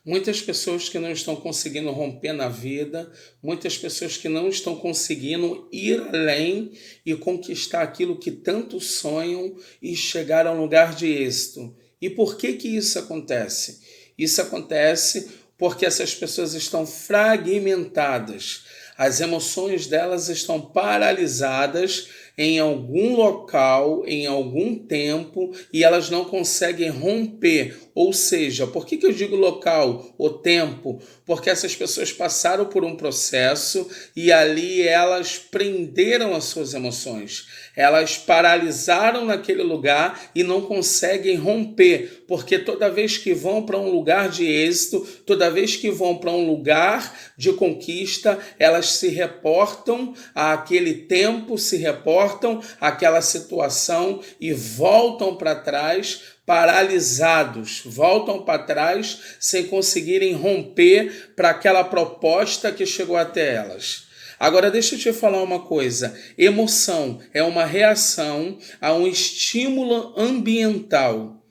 Muitas pessoas que não estão conseguindo romper na vida, muitas pessoas que não estão conseguindo ir além e conquistar aquilo que tanto sonham e chegar a um lugar de êxito. E por que que isso acontece? Isso acontece porque essas pessoas estão fragmentadas. As emoções delas estão paralisadas em algum local, em algum tempo, e elas não conseguem romper. Ou seja, por que eu digo local ou tempo? Porque essas pessoas passaram por um processo e ali elas prenderam as suas emoções. Elas paralisaram naquele lugar e não conseguem romper, porque toda vez que vão para um lugar de êxito, toda vez que vão para um lugar de conquista, elas se reportam àquele tempo, se reportam àquela situação e voltam para trás paralisados, voltam para trás sem conseguirem romper para aquela proposta que chegou até elas. Agora deixa eu te falar uma coisa, emoção é uma reação a um estímulo ambiental.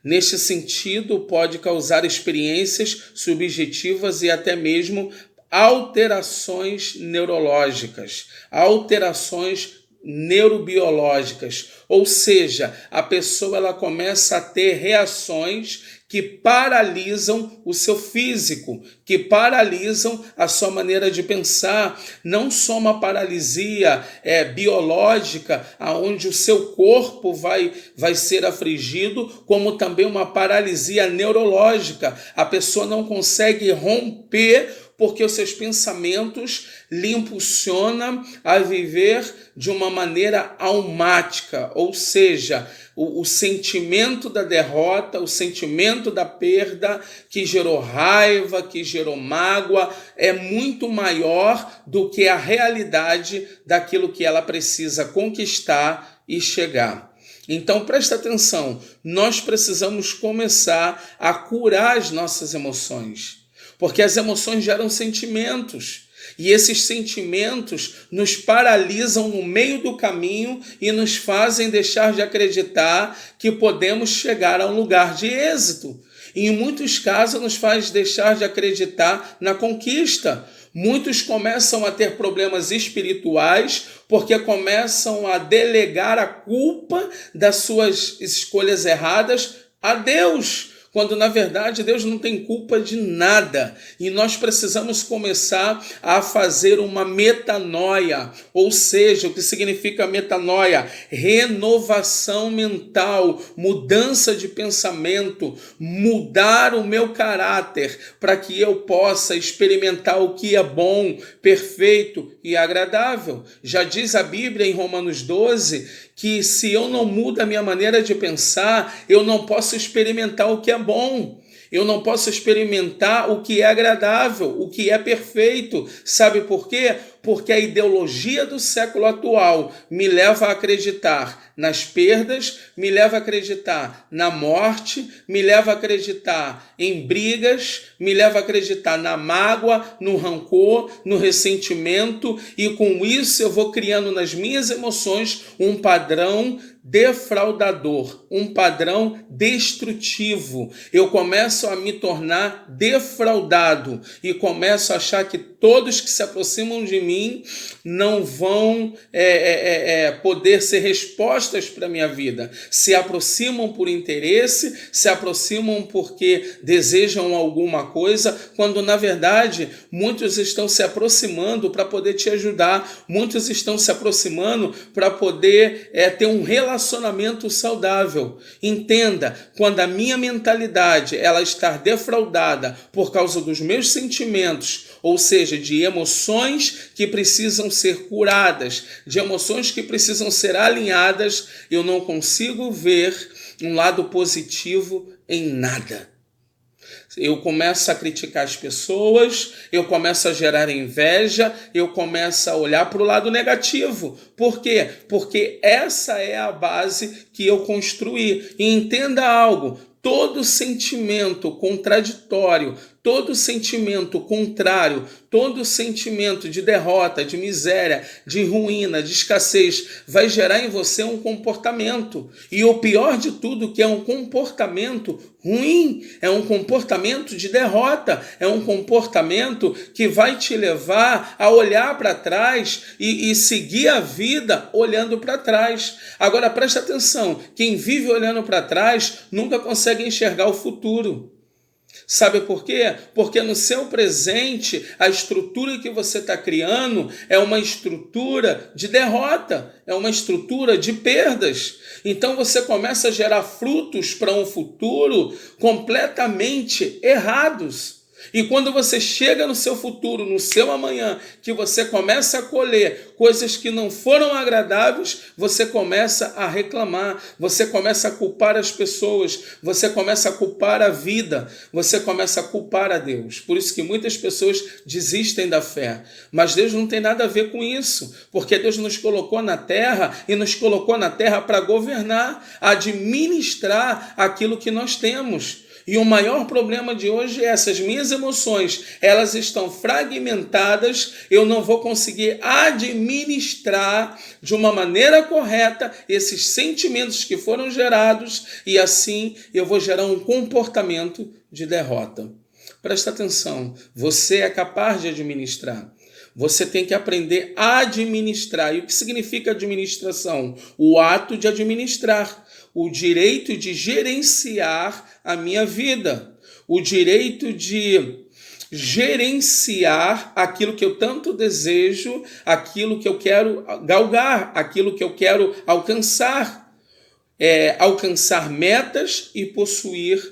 Neste sentido, pode causar experiências subjetivas e até mesmo alterações neurológicas, alterações neurobiológicas, ou seja, a pessoa ela começa a ter reações que paralisam o seu físico, que paralisam a sua maneira de pensar. Não só uma paralisia biológica, onde o seu corpo vai ser afligido, como também uma paralisia neurológica. A pessoa não consegue romper porque os seus pensamentos lhe impulsionam a viver de uma maneira almática, ou seja, o sentimento da derrota, o sentimento da perda, que gerou raiva, que gerou mágoa, é muito maior do que a realidade daquilo que ela precisa conquistar e chegar. Então presta atenção, nós precisamos começar a curar as nossas emoções. Porque as emoções geram sentimentos. E esses sentimentos nos paralisam no meio do caminho e nos fazem deixar de acreditar que podemos chegar a um lugar de êxito. E em muitos casos nos faz deixar de acreditar na conquista. Muitos começam a ter problemas espirituais porque começam a delegar a culpa das suas escolhas erradas a Deus, quando na verdade Deus não tem culpa de nada. E nós precisamos começar a fazer uma metanoia, ou seja, o que significa metanoia? Renovação mental, mudança de pensamento, mudar o meu caráter para que eu possa experimentar o que é bom, perfeito e agradável. Já diz a Bíblia em Romanos 12 que se eu não mudo a minha maneira de pensar, eu não posso experimentar o que é bom. Eu não posso experimentar o que é agradável, o que é perfeito. Sabe por quê? Porque a ideologia do século atual me leva a acreditar nas perdas, me leva a acreditar na morte, me leva a acreditar em brigas, me leva a acreditar na mágoa, no rancor, no ressentimento, e com isso eu vou criando nas minhas emoções um padrão defraudador, um padrão destrutivo. Eu começo a me tornar defraudado e começo a achar que todos que se aproximam de mim não vão poder ser respostas para a minha vida. Se aproximam por interesse, se aproximam porque desejam alguma coisa, quando na verdade muitos estão se aproximando para poder te ajudar, muitos estão se aproximando para poder ter um relacionamento saudável. Entenda, quando a minha mentalidade ela está defraudada por causa dos meus sentimentos, ou seja, de emoções que precisam ser curadas, de emoções que precisam ser alinhadas, eu não consigo ver um lado positivo em nada. Eu começo a criticar as pessoas, eu começo a gerar inveja, eu começo a olhar para o lado negativo. Por quê? Porque essa é a base que eu construí. E entenda algo, todo sentimento contraditório, todo sentimento contrário, todo sentimento de derrota, de miséria, de ruína, de escassez, vai gerar em você um comportamento. E o pior de tudo, que é um comportamento ruim, é um comportamento de derrota, é um comportamento que vai te levar a olhar para trás e seguir a vida olhando para trás. Agora presta atenção, quem vive olhando para trás nunca consegue enxergar o futuro. Sabe por quê? Porque no seu presente, a estrutura que você está criando é uma estrutura de derrota, é uma estrutura de perdas. Então você começa a gerar frutos para um futuro completamente errados. E quando você chega no seu futuro, no seu amanhã, que você começa a colher coisas que não foram agradáveis, você começa a reclamar, você começa a culpar as pessoas, você começa a culpar a vida, você começa a culpar a Deus. Por isso que muitas pessoas desistem da fé. Mas Deus não tem nada a ver com isso, porque Deus nos colocou na terra e nos colocou na terra para governar, administrar aquilo que nós temos. E o maior problema de hoje é essas minhas emoções, elas estão fragmentadas, eu não vou conseguir administrar de uma maneira correta esses sentimentos que foram gerados e assim eu vou gerar um comportamento de derrota. Presta atenção, você é capaz de administrar. Você tem que aprender a administrar. E o que significa administração? O ato de administrar, o direito de gerenciar a minha vida, o direito de gerenciar aquilo que eu tanto desejo, aquilo que eu quero galgar, aquilo que eu quero alcançar, alcançar metas e possuir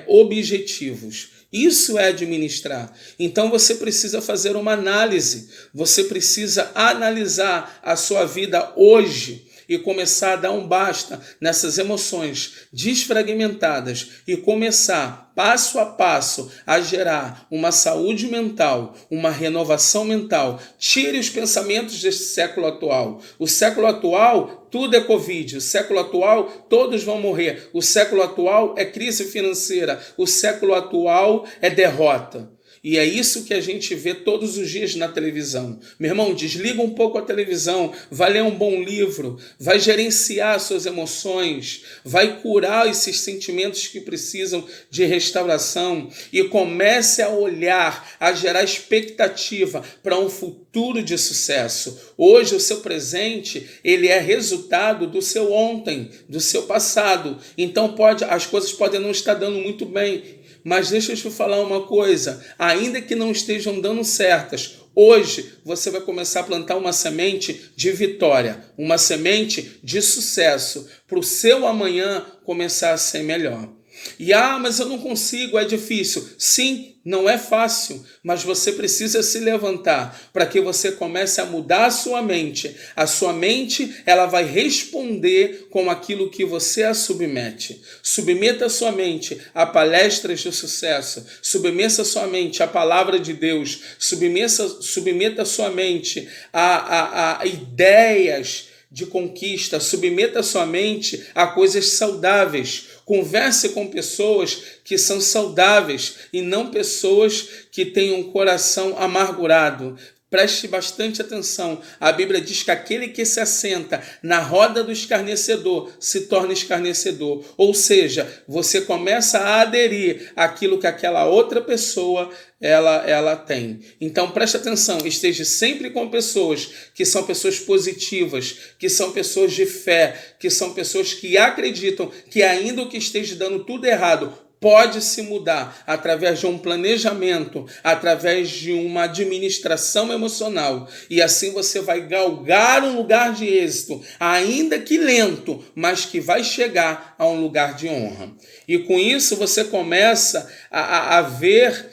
objetivos. Isso é administrar. Então você precisa fazer uma análise, você precisa analisar a sua vida hoje e começar a dar um basta nessas emoções desfragmentadas e começar passo a passo a gerar uma saúde mental, uma renovação mental. Tire os pensamentos desse século atual. O século atual, tudo é Covid. O século atual, todos vão morrer. O século atual é crise financeira. O século atual é derrota. E é isso que a gente vê todos os dias na televisão. Meu irmão, desliga um pouco a televisão, vai ler um bom livro, vai gerenciar suas emoções, vai curar esses sentimentos que precisam de restauração e comece a olhar, a gerar expectativa para um futuro de sucesso. Hoje o seu presente, ele é resultado do seu ontem, do seu passado. Então as coisas podem não estar dando muito bem. Mas deixa eu te falar uma coisa, ainda que não estejam dando certas, hoje você vai começar a plantar uma semente de vitória, uma semente de sucesso, para o seu amanhã começar a ser melhor. E mas eu não consigo, é difícil. Sim, não é fácil, mas você precisa se levantar para que você comece a mudar a sua mente. A sua mente, ela vai responder com aquilo que você a submete. Submeta a sua mente a palestras de sucesso, submeta a sua mente à palavra de Deus, submeta a sua mente a ideias de conquista, submeta a sua mente a coisas saudáveis. Converse com pessoas que são saudáveis e não pessoas que têm um coração amargurado. Preste bastante atenção. A Bíblia diz que aquele que se assenta na roda do escarnecedor se torna escarnecedor. Ou seja, você começa a aderir àquilo que aquela outra pessoa ela tem. Então preste atenção, esteja sempre com pessoas que são pessoas positivas, que são pessoas de fé, que são pessoas que acreditam que ainda o que esteja dando tudo errado pode se mudar através de um planejamento, através de uma administração emocional. E assim você vai galgar um lugar de êxito, ainda que lento, mas que vai chegar a um lugar de honra. E com isso você começa a ver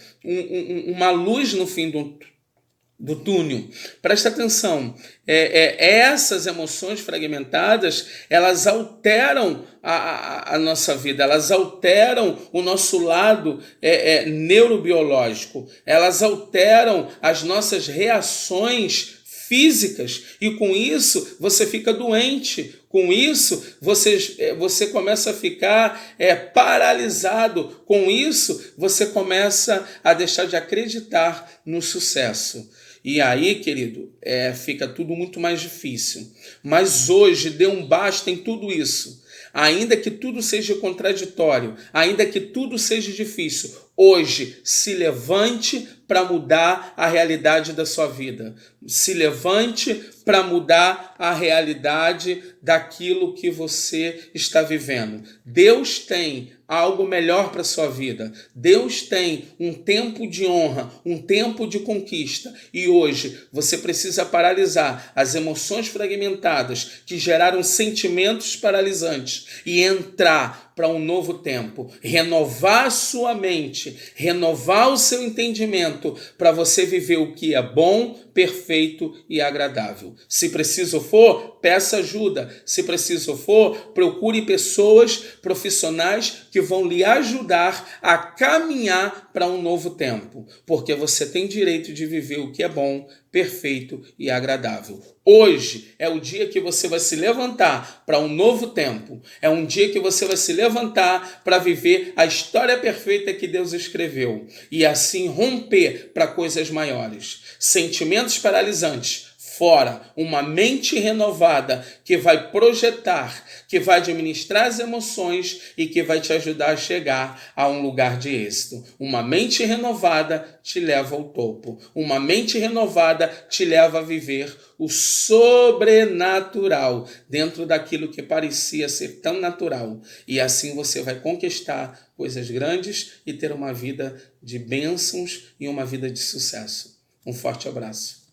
uma luz no fim do túnel. Presta atenção, essas emoções fragmentadas, elas alteram a nossa vida, elas alteram o nosso lado neurobiológico, elas alteram as nossas reações físicas e com isso você fica doente, Com isso, você começa a ficar paralisado. Com isso, você começa a deixar de acreditar no sucesso. E aí, querido, fica tudo muito mais difícil. Mas hoje dê um basta em tudo isso. Ainda que tudo seja contraditório, ainda que tudo seja difícil, hoje se levante para mudar a realidade da sua vida. Se levante para mudar a realidade daquilo que você está vivendo. Deus tem algo melhor para a sua vida. Deus tem um tempo de honra, um tempo de conquista. E hoje você precisa paralisar as emoções fragmentadas que geraram sentimentos paralisantes e entrar para um novo tempo, renovar a sua mente, renovar o seu entendimento para você viver o que é bom, perfeito e agradável. Se preciso for, peça ajuda. Se preciso for, procure pessoas profissionais que vão lhe ajudar a caminhar para um novo tempo, porque você tem direito de viver o que é bom, perfeito e agradável. Hoje é o dia que você vai se levantar para um novo tempo. É um dia que você vai se levantar para viver a história perfeita que Deus escreveu e assim romper para coisas maiores. Sentimentos paralisantes, fora. Uma mente renovada que vai projetar, que vai administrar as emoções e que vai te ajudar a chegar a um lugar de êxito. Uma mente renovada te leva ao topo. Uma mente renovada te leva a viver o sobrenatural dentro daquilo que parecia ser tão natural. E assim você vai conquistar coisas grandes e ter uma vida de bênçãos e uma vida de sucesso. Um forte abraço.